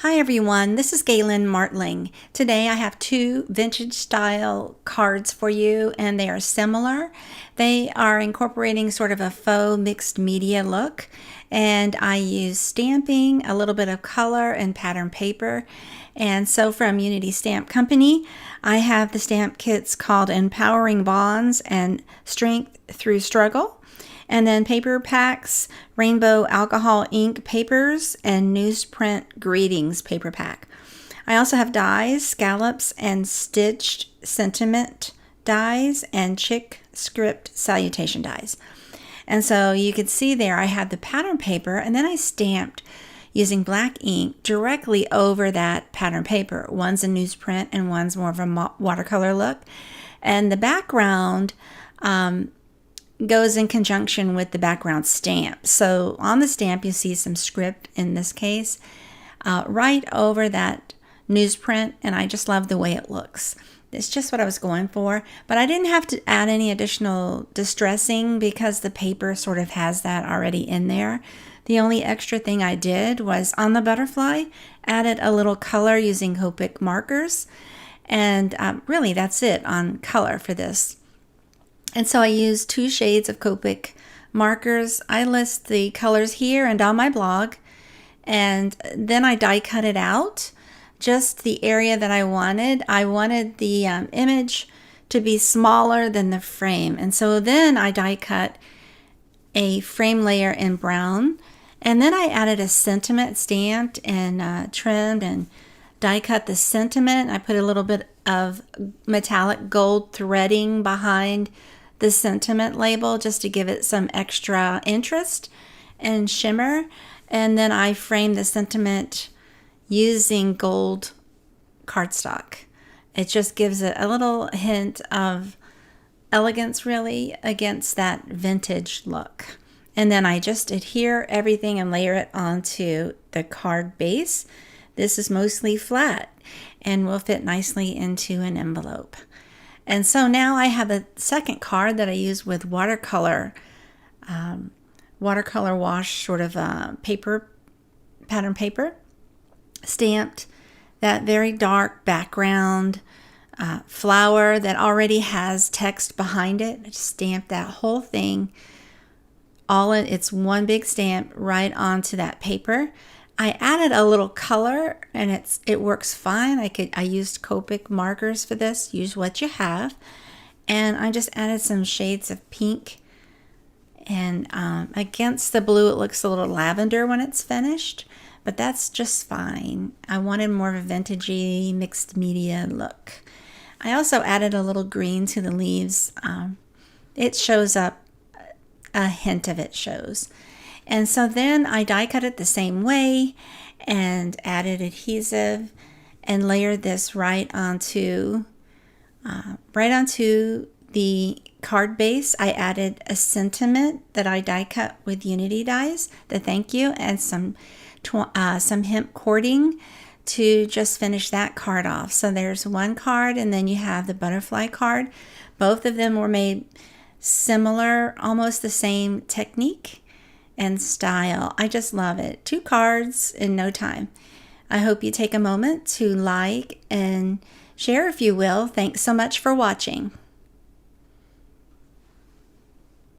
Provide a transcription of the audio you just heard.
Hi everyone, this is Galen Martling. Today I have two vintage style cards for you and they are similar. They are incorporating sort of a faux mixed media look, and I use stamping, a little bit of color, and pattern paper. And so from Unity Stamp Company, I have the stamp kits called Empowering Bonds and Strength Through Struggle. And then paper packs, rainbow alcohol ink papers, and newsprint greetings paper pack. I also have dies, scallops, and stitched sentiment dies, and chick script salutation dies. And so you can see there I had the pattern paper, and then I stamped using black ink directly over that pattern paper. One's a newsprint and one's more of a watercolor look. And the background goes in conjunction with the background stamp. So on the stamp you see some script in this case right over that newsprint, and I just love the way it looks. It's just what I was going for, but I didn't have to add any additional distressing because the paper sort of has that already in there. The only extra thing I did was on the butterfly, added a little color using Copic markers, and really that's it on color for this. And so I used 2 shades of Copic markers. I list the colors here and on my blog. And then I die cut it out, just the area that I wanted. I wanted the image to be smaller than the frame. And so then I die cut a frame layer in brown. And then I added a sentiment stamped and trimmed and die cut the sentiment. I put a little bit of metallic gold threading behind the sentiment label just to give it some extra interest and shimmer. And then I framed the sentiment using gold cardstock. It just gives it a little hint of elegance really against that vintage look. And then I just adhere everything and layer it onto the card base. This is mostly flat and will fit nicely into an envelope. And so now I have a second card that I use with watercolor wash sort of paper, pattern paper, stamped that very dark background flower that already has text behind it. I just stamped that whole thing all in, it's one big stamp right onto that paper. I added a little color and it works fine. I used Copic markers for this. Use what you have. And I just added some shades of pink. And against the blue it looks a little lavender when it's finished. But that's just fine. I wanted more of a vintagey mixed media look. I also added a little green to the leaves. It shows up, a hint of it shows. And so then I die cut it the same way and added adhesive and layered this right onto the card base. I added a sentiment that I die cut with Unity dies, the thank you, and some hemp cording to just finish that card off. So there's one card, and then you have the butterfly card. Both of them were made similar, almost the same technique and style. I just love it. 2 cards in no time. I hope you take a moment to like and share if you will. Thanks so much for watching.